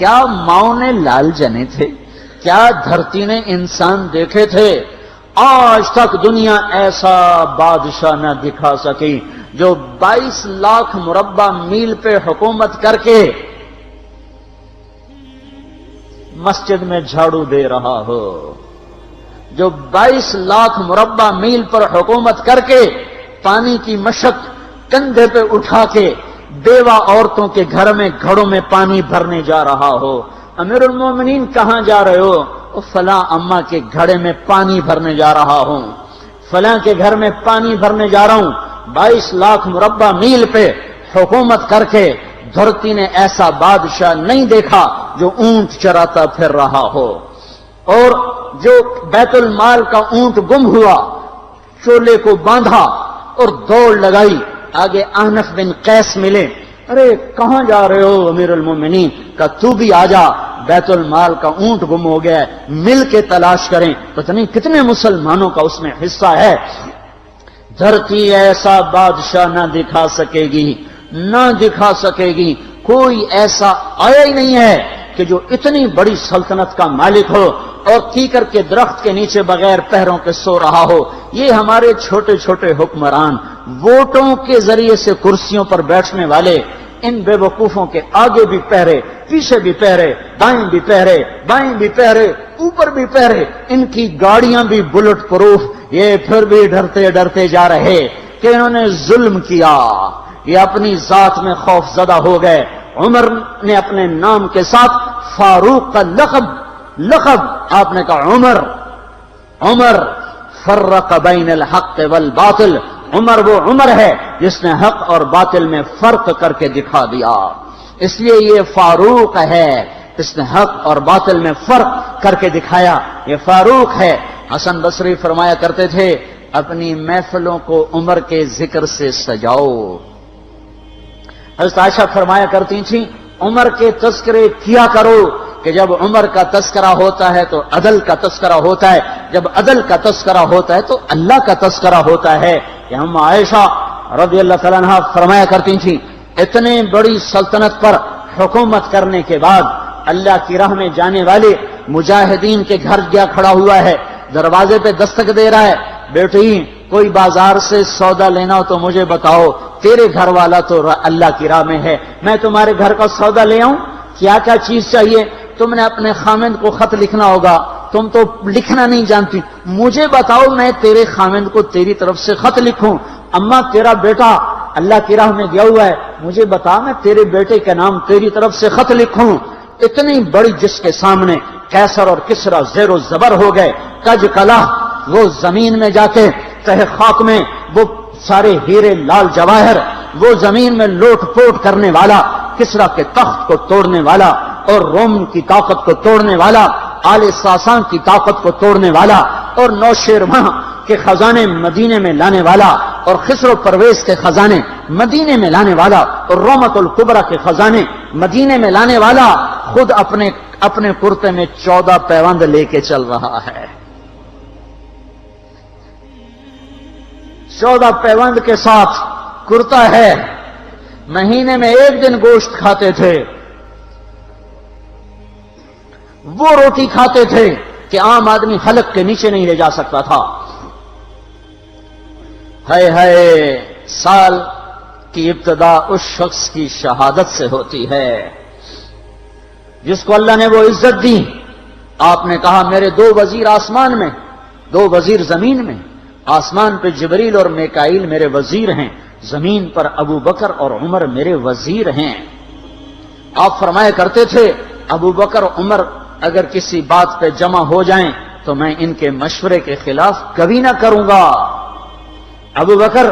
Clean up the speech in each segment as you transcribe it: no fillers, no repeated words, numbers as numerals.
کیا ماؤں نے لال جنے تھے؟ کیا دھرتی نے انسان دیکھے تھے؟ آج تک دنیا ایسا بادشاہ نہ دکھا سکی جو 22 لاکھ مربع میل پہ حکومت کر کے مسجد میں جھاڑو دے رہا ہو، جو 22 لاکھ مربع میل پر حکومت کر کے پانی کی مشق کندھے پہ اٹھا کے بیوہ عورتوں کے گھر میں گھڑوں میں پانی بھرنے جا رہا ہو۔ امیر المومنین کہاں جا رہے ہو؟ فلاں اماں کے گھڑے میں پانی بھرنے جا رہا ہوں، فلاں کے گھر میں پانی بھرنے جا رہا ہوں۔ 22 لاکھ مربع میل پہ حکومت کر کے دھرتی نے ایسا بادشاہ نہیں دیکھا جو اونٹ چراتا پھر رہا ہو، اور جو بیت المال کا اونٹ گم ہوا، چولے کو باندھا اور دوڑ لگائی، آگے احنف بن قیس ملے، ارے کہاں جا رہے ہو امیر المومنین؟ کہ تو بھی آجا، بیت المال کا اونٹ گم ہو گیا ہے، مل کے تلاش کریں۔ پتہ نہیں کتنے مسلمانوں کا اس میں حصہ ہے۔ دھرتی ایسا بادشاہ نہ دکھا سکے گی، نہ دکھا سکے گی، کوئی ایسا آیا ہی نہیں ہے کہ جو اتنی بڑی سلطنت کا مالک ہو اور کیکر کے درخت کے نیچے بغیر پہروں کے سو رہا ہو۔ یہ ہمارے چھوٹے چھوٹے حکمران، ووٹوں کے ذریعے سے کرسیوں پر بیٹھنے والے، ان بے وقوفوں کے آگے بھی پہرے، پیچھے بھی پہرے، دائیں بھی پہرے، بائیں بھی پہرے، اوپر بھی پہرے، ان کی گاڑیاں بھی بلٹ پروف، یہ پھر بھی ڈرتے ڈرتے جا رہے کہ انہوں نے ظلم کیا، یہ اپنی ذات میں خوف زدہ ہو گئے۔ عمر نے اپنے نام کے ساتھ فاروق کا لقب آپ نے کہا عمر فرق بین الحق والباطل، عمر وہ عمر ہے جس نے حق اور باطل میں فرق کر کے دکھا دیا، اس لیے یہ فاروق ہے، اس نے حق اور باطل میں فرق کر کے دکھایا، یہ فاروق ہے۔ حسن بصری فرمایا کرتے تھے اپنی محفلوں کو عمر کے ذکر سے سجاؤ۔ حضرت عائشہ فرمایا کرتی تھیں عمر کے تذکرے کیا کرو کہ جب عمر کا تذکرہ ہوتا ہے تو عدل کا تذکرہ ہوتا ہے، جب عدل کا تذکرہ ہوتا ہے تو اللہ کا تذکرہ ہوتا ہے۔ کہ ہم عائشہ رضی اللہ تعالیٰ عنہا فرمایا کرتی تھیں اتنے بڑی سلطنت پر حکومت کرنے کے بعد اللہ کی راہ میں جانے والے مجاہدین کے گھر گیا کھڑا ہوا ہے، دروازے پہ دستک دے رہا ہے، بیٹی کوئی بازار سے سودا لینا ہو تو مجھے بتاؤ، تیرے گھر والا تو اللہ کی راہ میں ہے، میں تمہارے گھر کا سودا لے آؤں، کیا کیا چیز چاہیے؟ تم نے اپنے خامند کو خط لکھنا ہوگا، تم تو لکھنا نہیں جانتی، مجھے بتاؤ میں تیرے خامند کو تیری طرف سے خط لکھوں۔ اماں تیرا بیٹا اللہ کی راہ میں گیا ہوا ہے، مجھے بتا میں تیرے بیٹے کے نام تیری طرف سے خط لکھوں۔ اتنی بڑی جس کے سامنے قیصر اور کسرا زیر و زبر ہو گئے، کج کلا، وہ زمین میں جا کے تہ خاک میں وہ سارے ہیرے لال جواہر، وہ زمین میں لوٹ پوٹ کرنے والا، کسرا کے تخت کو توڑنے والا اور روم کی طاقت کو توڑنے والا، آل ساسان کی طاقت کو توڑنے والا اور نوشیروان کے خزانے مدینے میں لانے والا اور خسرو پرویز کے خزانے مدینے میں لانے والا اور رومت الکبرا کے خزانے مدینے میں لانے والا خود اپنے کرتے میں 14 پیوند لے کے چل رہا ہے۔ 14 پیوند کے ساتھ کرتا ہے، مہینے میں 1 دن گوشت کھاتے تھے، وہ روٹی کھاتے تھے کہ عام آدمی حلق کے نیچے نہیں لے جا سکتا تھا۔ ہے سال کی ابتدا اس شخص کی شہادت سے ہوتی ہے جس کو اللہ نے وہ عزت دی۔ آپ نے کہا میرے 2 وزیر آسمان میں، 2 وزیر زمین میں، آسمان پہ جبریل اور میکائیل میرے وزیر ہیں، زمین پر ابو بکر اور عمر میرے وزیر ہیں۔ آپ فرمایا کرتے تھے ابو بکر عمر اگر کسی بات پہ جمع ہو جائیں تو میں ان کے مشورے کے خلاف کبھی نہ کروں گا۔ ابو بکر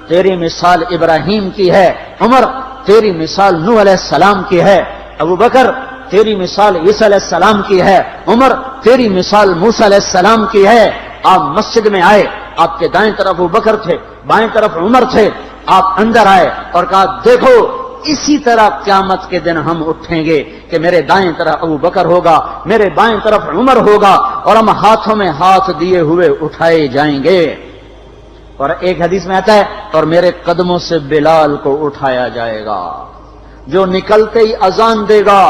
تیری مثال ابراہیم کی ہے، عمر تیری مثال نوح علیہ السلام کی ہے، ابو بکر تیری مثال عیسیٰ علیہ السلام کی ہے، عمر تیری مثال موسیٰ علیہ السلام کی ہے۔ آپ مسجد میں آئے، آپ کے دائیں طرف ابو بکر تھے، بائیں طرف عمر تھے، آپ اندر آئے اور کہا دیکھو اسی طرح قیامت کے دن ہم اٹھیں گے کہ میرے دائیں طرف ابو بکر ہوگا، میرے بائیں طرف عمر ہوگا اور ہم ہاتھوں میں ہاتھ دیے ہوئے اٹھائے جائیں گے۔ اور ایک حدیث میں آتا ہے اور میرے قدموں سے بلال کو اٹھایا جائے گا جو نکلتے ہی اذان دے گا،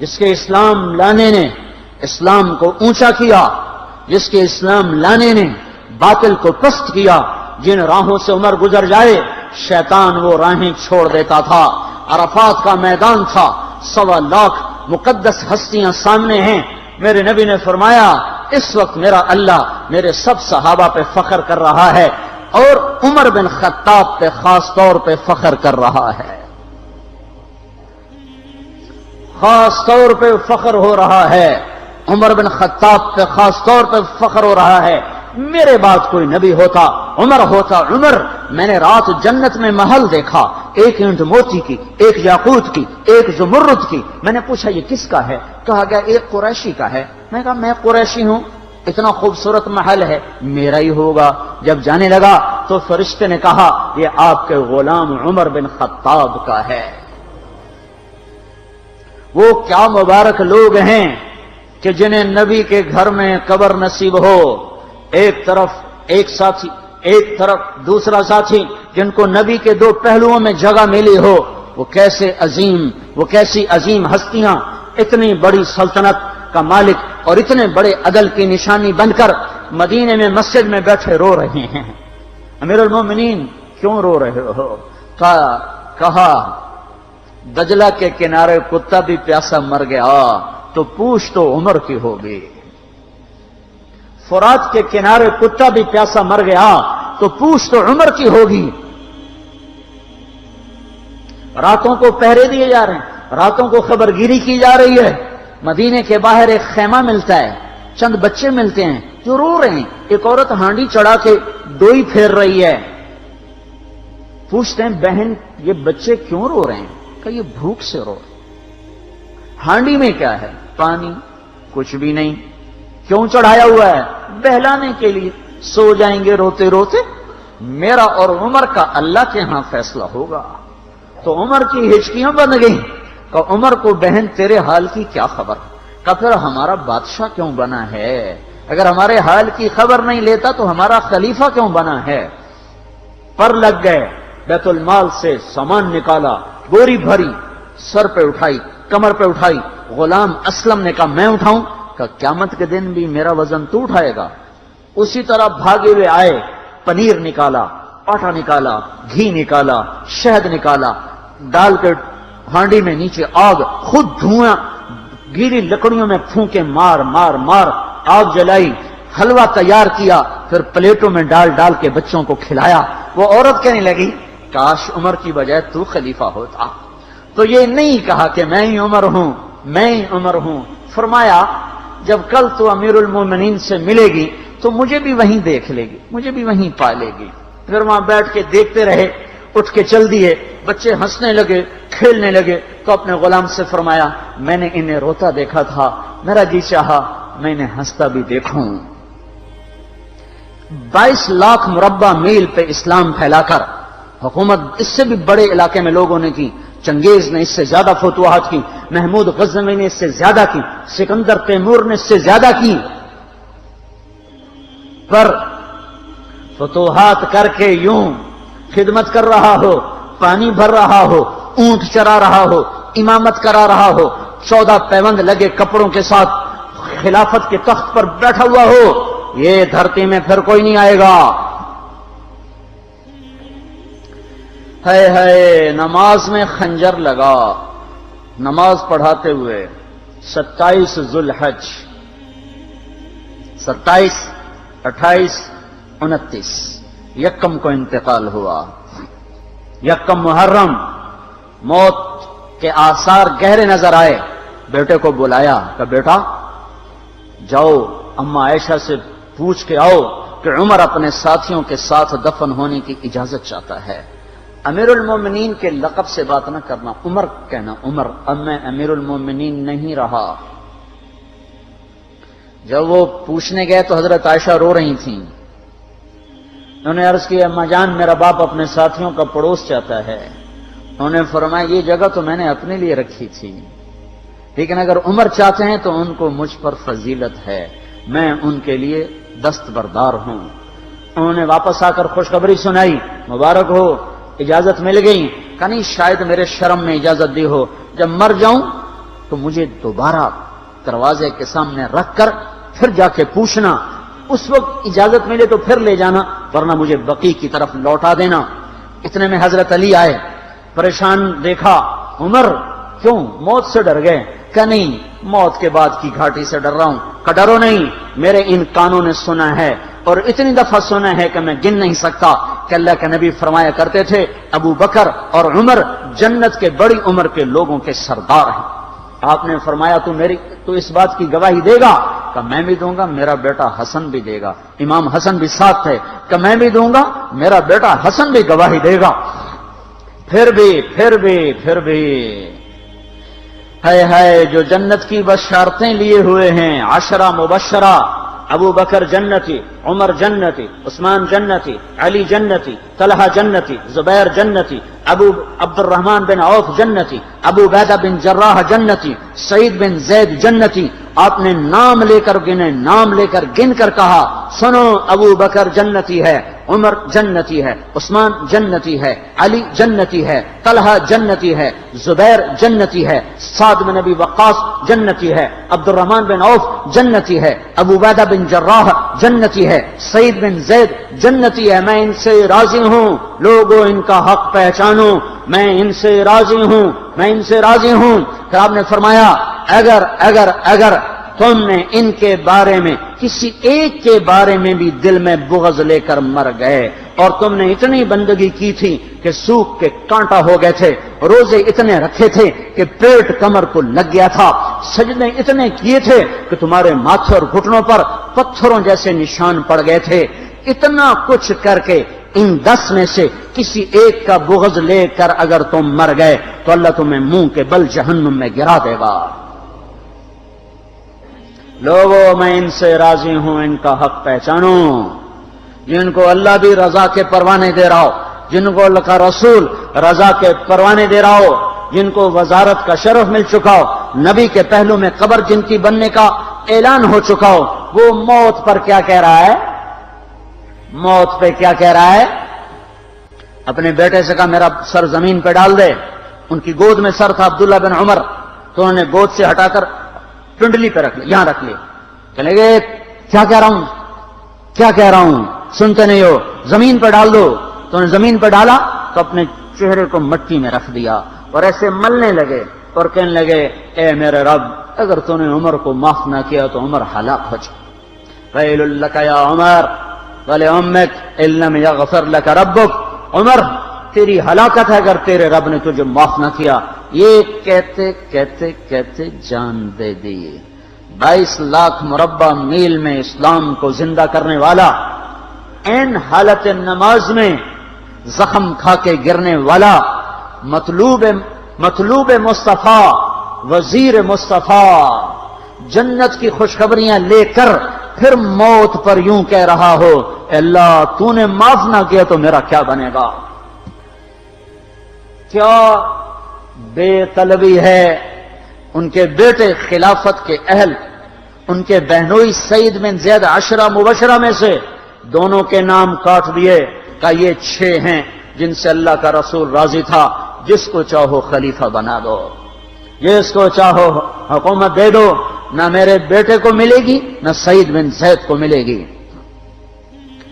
جس کے اسلام لانے نے اسلام کو اونچا کیا، جس کے اسلام لانے نے باطل کو پست کیا، جن راہوں سے عمر گزر جائے شیطان وہ راہیں چھوڑ دیتا تھا۔ عرفات کا میدان تھا، 1.25 لاکھ مقدس ہستیاں سامنے ہیں۔ میرے نبی نے فرمایا اس وقت میرا اللہ میرے سب صحابہ پہ فخر کر رہا ہے اور عمر بن خطاب پہ خاص طور پہ فخر کر رہا ہے، خاص طور پہ فخر ہو رہا ہے، عمر بن خطاب پہ خاص طور پہ فخر ہو رہا ہے۔ میرے بعد کوئی نبی ہوتا عمر ہوتا۔ عمر، میں نے رات جنت میں محل دیکھا، ایک اینٹ موتی کی، ایک یاقوت کی، ایک زمرد کی۔ میں نے پوچھا یہ کس کا ہے؟ کہا گیا ایک قریشی کا ہے۔ میں نے کہا میں قریشی ہوں، اتنا خوبصورت محل ہے، میرا ہی ہوگا۔ جب جانے لگا تو فرشتے نے کہا یہ آپ کے غلام عمر بن خطاب کا ہے۔ وہ کیا مبارک لوگ ہیں کہ جنہیں نبی کے گھر میں قبر نصیب ہو، ایک طرف ایک ساتھی، ایک طرف دوسرا ساتھی، جن کو نبی کے دو پہلوؤں میں جگہ ملی ہو۔ وہ کیسے عظیم، وہ کیسی عظیم ہستیاں، اتنی بڑی سلطنت کا مالک اور اتنے بڑے عدل کی نشانی بن کر مدینے میں مسجد میں بیٹھے رو رہے ہیں۔ امیر المومنین کیوں رو رہے ہو؟ کہا دجلہ کے کنارے کتا بھی پیاسا مر گیا تو پوچھ تو عمر کی ہوگی، فرات کے کنارے کتا بھی پیاسا مر گیا تو پوچھ تو عمر کی ہوگی۔ راتوں کو پہرے دیے جا رہے ہیں، راتوں کو خبرگیری کی جا رہی ہے۔ مدینے کے باہر ایک خیمہ ملتا ہے، چند بچے ملتے ہیں جو رو رہے ہیں۔ ایک عورت ہانڈی چڑھا کے ڈوئی پھیر رہی ہے۔ پوچھتے ہیں بہن یہ بچے کیوں رو رہے ہیں؟ کہ یہ بھوک سے رو رہے ہیں۔ ہانڈی میں کیا ہے؟ پانی، کچھ بھی نہیں۔ کیوں چڑھایا ہوا ہے؟ بہلانے کے لیے، سو جائیں گے روتے روتے۔ میرا اور عمر کا اللہ کے ہاں فیصلہ ہوگا۔ تو عمر کی ہچکیاں بن گئیں کہ عمر کو بہن تیرے حال کی کیا خبر؟ کہ پھر ہمارا بادشاہ کیوں بنا ہے؟ اگر ہمارے حال کی خبر نہیں لیتا تو ہمارا خلیفہ کیوں بنا ہے؟ پر لگ گئے، بیت المال سے سامان نکالا، بوری بھری، سر پہ اٹھائی، کمر پہ اٹھائی۔ غلام اسلم نے کہا میں اٹھاؤں؟ کہ قیامت کے دن بھی میرا وزن تو اٹھائے گا۔ اسی طرح بھاگے ہوئے آئے، پنیر نکالا، آٹا نکالا، گھی نکالا، شہد نکالا، ڈال کے ہانڈی میں نیچے آگ، خود دھواں، گیلی لکڑیوں میں پھونکے مار مار مار آگ جلائی، حلوہ تیار کیا، پھر پلیٹوں میں ڈال ڈال کے بچوں کو کھلایا۔ وہ عورت کہنے لگی کاش عمر کی بجائے تو خلیفہ ہوتا۔ تو یہ نہیں کہا کہ میں ہی عمر ہوں، میں ہی عمر ہوں۔ فرمایا جب کل تو امیر المومنین سے ملے گی تو مجھے بھی وہیں دیکھ لے گی، مجھے بھی وہیں پا لے گی۔ پھر وہاں بیٹھ کے دیکھتے رہے، اٹھ کے چل دیے۔ بچے ہنسنے لگے، کھیلنے لگے تو اپنے غلام سے فرمایا میں نے انہیں روتا دیکھا تھا، میرا جی چاہا میں انہیں ہنستا بھی دیکھوں۔ 22 لاکھ مربع میل پہ اسلام پھیلا کر حکومت اس سے بھی بڑے علاقے میں لوگوں نے کی۔ چنگیز نے اس سے زیادہ فتوحات کی، محمود غزنوی نے اس سے زیادہ کی، سکندر تیمور نے اس سے زیادہ کی۔ پر فتوحات کر کے یوں خدمت کر رہا ہو، پانی بھر رہا ہو، اونٹ چرا رہا ہو، امامت کرا رہا ہو، 14 پیوند لگے کپڑوں کے ساتھ خلافت کے تخت پر بیٹھا ہوا ہو، یہ دھرتی میں پھر کوئی نہیں آئے گا۔ ہے نماز میں خنجر لگا، نماز پڑھاتے ہوئے 27 ذوالحج، 27، 28، 29 یکم کو انتقال ہوا۔ یکم محرم موت کے آثار گہرے نظر آئے۔ بیٹے کو بلایا کہ بیٹا جاؤ اما عائشہ سے پوچھ کے آؤ کہ عمر اپنے ساتھیوں کے ساتھ دفن ہونے کی اجازت چاہتا ہے۔ امیر المومنین کے لقب سے بات نہ کرنا، عمر کہنا، عمر اب میں امیر المومنین نہیں رہا۔ جب وہ پوچھنے گئے تو حضرت عائشہ رو رہی تھیں۔ انہوں نے عرض کیا اما جان میرا باپ اپنے ساتھیوں کا پڑوس چاہتا ہے۔ انہوں نے فرمایا یہ جگہ تو میں نے اپنے لیے رکھی تھی، لیکن اگر عمر چاہتے ہیں تو ان کو مجھ پر فضیلت ہے، میں ان کے لیے دستبردار ہوں۔ انہوں نے واپس آ کر خوشخبری سنائی، مبارک ہو اجازت مل گئی۔ کہ نہیں شاید میرے شرم میں اجازت دی ہو، جب مر جاؤں تو مجھے دوبارہ دروازے کے سامنے رکھ کر پھر جا کے پوچھنا، اس وقت اجازت ملے تو پھر لے جانا، ورنہ مجھے بقیع کی طرف لوٹا دینا۔ اتنے میں حضرت علی آئے، پریشان دیکھا، عمر کیوں موت سے ڈر گئے؟ کہ نہیں، موت کے بعد کی گھاٹی سے ڈر رہا ہوں۔ کہ ڈرو نہیں، میرے ان کانوں نے سنا ہے اور اتنی دفعہ سنا ہے کہ میں گن نہیں سکتا کہ اللہ کے نبی فرمایا کرتے تھے ابو بکر اور عمر جنت کے بڑی عمر کے لوگوں کے سردار ہیں۔ آپ نے فرمایا تو اس بات کی گواہی دے گا؟ کہ میں بھی دوں گا، میرا بیٹا حسن بھی دے گا۔ امام حسن بھی ساتھ تھے۔ کہ میں بھی دوں گا، میرا بیٹا حسن بھی گواہی دے گا۔ پھر بھی ہے جو جنت کی بشارتیں لیے ہوئے ہیں، 10 مبشرہ، ابو بکر جنتی، عمر جنتی، عثمان جنتی، علی جنتی، طلحہ جنتی، زبیر جنتی، ابو عبد الرحمن بن عوف جنتی، ابو عبیدہ بن جراح جنتی، سعید بن زید جنتی۔ آپ نے نام لے کر گنے، نام لے کر گن کر کہا، سنو ابو بکر جنتی ہے، عمر جنتی ہے، عثمان جنتی ہے، علی جنتی ہے، طلحہ جنتی ہے، زبیر جنتی ہے، سعد بن ابی وقاص جنتی ہے، عبد الرحمن بن عوف جنتی ہے، ابو عبیدہ بن جراح جنتی ہے، سعید بن زید جنتی ہے۔ میں ان سے راضی ہوں، لوگوں ان کا حق پہچانو، میں ان سے راضی ہوں، میں ان سے راضی ہوں۔ پھر آپ نے فرمایا اگر تم نے ان کے بارے میں کسی ایک کے بارے میں بھی دل میں بغض لے کر مر گئے، اور تم نے اتنی بندگی کی تھی کہ سوکھ کے کانٹا ہو گئے تھے، روزے اتنے رکھے تھے کہ پیٹ کمر کو لگ گیا تھا، سجدے اتنے کیے تھے کہ تمہارے ماتھے اور گھٹنوں پر پتھروں جیسے نشان پڑ گئے تھے، اتنا کچھ کر کے ان 10 میں سے کسی ایک کا بغض لے کر اگر تم مر گئے تو اللہ تمہیں منہ کے بل جہنم میں گرا دے گا۔ لوگوں میں ان سے راضی ہوں، ان کا حق پہچانو، جن کو اللہ بھی رضا کے پروانے دے رہا ہو، جن کو اللہ کا رسول رضا کے پروانے دے رہا ہو، جن کو وزارت کا شرف مل چکا ہو، نبی کے پہلو میں قبر جن کی بننے کا اعلان ہو چکا ہو، وہ موت پر کیا کہہ رہا ہے؟ موت پہ کیا کہہ رہا ہے؟ اپنے بیٹے سے کہا میرا سر زمین پہ ڈال دے۔ ان کی گود میں سر تھا عبداللہ بن عمر، تو انہوں نے گود سے ہٹا کر پنڈلی پہ رکھ لیا، یہاں رکھ لیا۔ چلے گئے، کیا کہہ رہا ہوں سنتے نہیں ہو، زمین پہ ڈال دو۔ تو انہوں نے زمین پہ ڈالا تو اپنے چہرے کو مٹی میں رکھ دیا اور ایسے ملنے لگے اور کہنے لگے، اے میرے رب، اگر تو نے عمر کو معاف نہ کیا تو عمر ہلاک ہو جائے۔ ویل لک یا عمر ولامک ان لم یغفر لک ربک، عمر تیری ہلاکت ہے اگر تیرے رب نے تجھے معاف نہ کیا۔ یہ کہتے کہتے کہتے جان دے دی۔ 22 لاکھ مربع میل میں اسلام کو زندہ کرنے والا، این حالت نماز میں زخم کھا کے گرنے والا، مطلوب مصطفیٰ، وزیر مصطفیٰ، جنت کی خوشخبریاں لے کر پھر موت پر یوں کہہ رہا ہو، اللہ تو نے معاف نہ کیا تو میرا کیا بنے گا؟ کیا بے طلبی ہے۔ ان کے بیٹے خلافت کے اہل، ان کے بہنوئی سعید بن زید 10 مبشرہ میں سے دونوں کے نام کاٹ دیے، کہ یہ 6 ہیں جن سے اللہ کا رسول راضی تھا، جس کو چاہو خلیفہ بنا دو، جس کو چاہو حکومت دے دو، نہ میرے بیٹے کو ملے گی نہ سعید بن زید کو ملے گی۔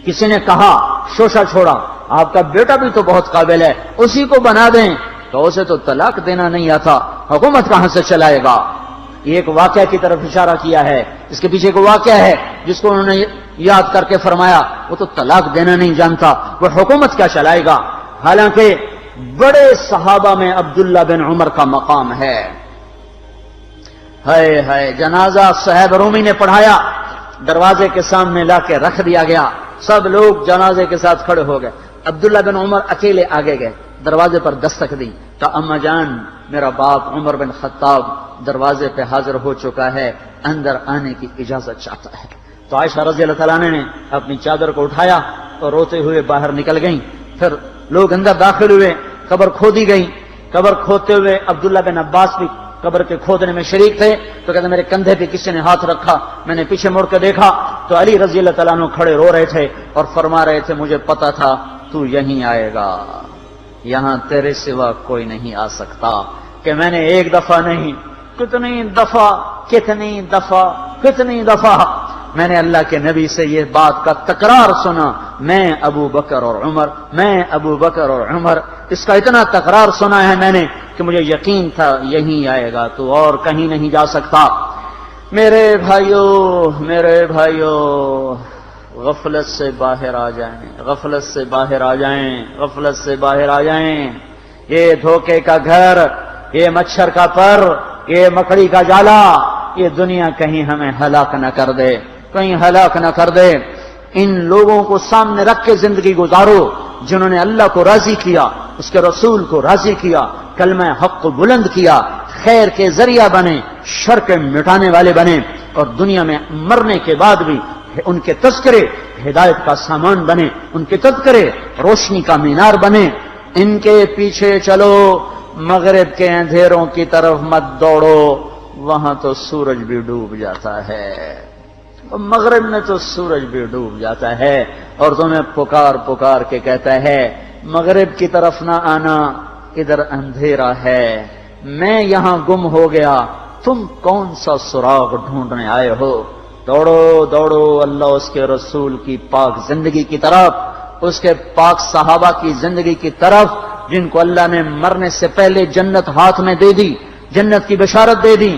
کسی نے کہا شوشہ چھوڑا، آپ کا بیٹا بھی تو بہت قابل ہے، اسی کو بنا دیں۔ تو اسے تو طلاق دینا نہیں آتا، حکومت کہاں سے چلائے گا؟ یہ ایک واقعہ کی طرف اشارہ کیا ہے، اس کے پیچھے ایک واقعہ ہے جس کو انہوں نے یاد کر کے فرمایا، وہ تو طلاق دینا نہیں جانتا، وہ حکومت کیا چلائے گا؟ حالانکہ بڑے صحابہ میں عبداللہ بن عمر کا مقام ہے۔ ہے جنازہ صہیب رومی نے پڑھایا، دروازے کے سامنے لا کے رکھ دیا گیا، سب لوگ جنازے کے ساتھ کھڑے ہو گئے، عبداللہ بن عمر اکیلے آگے گئے، دروازے پر دستک دی تو اما جان میرا باپ عمر بن خطاب دروازے پہ حاضر ہو چکا ہے، اندر آنے کی اجازت چاہتا ہے۔ تو عائشہ رضی اللہ تعالیٰ نے اپنی چادر کو اٹھایا اور روتے ہوئے باہر نکل گئیں۔ پھر لوگ اندر داخل ہوئے، قبر کھودی گئی، قبر کھودتے ہوئے عبداللہ بن عباس بھی قبر کے کھودنے میں شریک تھے، تو کہتے میرے کندھے پہ کسی نے ہاتھ رکھا، میں نے پیچھے مڑ کے دیکھا تو علی رضی اللہ تعالیٰ عنہ کھڑے رو رہے تھے اور فرما رہے تھے مجھے پتا تھا تو یہیں آئے گا، یہاں تیرے سوا کوئی نہیں آ سکتا، کہ میں نے ایک دفعہ نہیں کتنی دفعہ میں نے اللہ کے نبی سے یہ بات کا تکرار سنا، میں ابو بکر اور عمر، اس کا اتنا تکرار سنا ہے میں نے کہ مجھے یقین تھا یہیں آئے گا، تو اور کہیں نہیں جا سکتا۔ میرے بھائیوں، غفلت سے باہر آ جائیں، یہ دھوکے کا گھر، یہ مچھر کا پر، یہ مکڑی کا جالا، یہ دنیا کہیں ہمیں ہلاک نہ کر دے۔ ان لوگوں کو سامنے رکھ کے زندگی گزارو جنہوں نے اللہ کو راضی کیا، اس کے رسول کو راضی کیا، کلمہ حق کو بلند کیا، خیر کے ذریعہ بنے، شر کے مٹانے والے بنے، اور دنیا میں مرنے کے بعد بھی ان کے تذکرے ہدایت کا سامان بنے، ان کے تذکرے روشنی کا مینار بنے۔ ان کے پیچھے چلو، مغرب کے اندھیروں کی طرف مت دوڑو، وہاں تو سورج بھی ڈوب جاتا ہے، مغرب میں تو سورج بھی ڈوب جاتا ہے، اور تمہیں پکار کے کہتا ہے مغرب کی طرف نہ آنا، ادھر اندھیرا ہے، میں یہاں گم ہو گیا، تم کون سا سراغ ڈھونڈنے آئے ہو؟ دوڑو اللہ اس کے رسول کی پاک زندگی کی طرف، اس کے پاک صحابہ کی زندگی کی طرف، جن کو اللہ نے مرنے سے پہلے جنت ہاتھ میں دے دی، جنت کی بشارت دے دی۔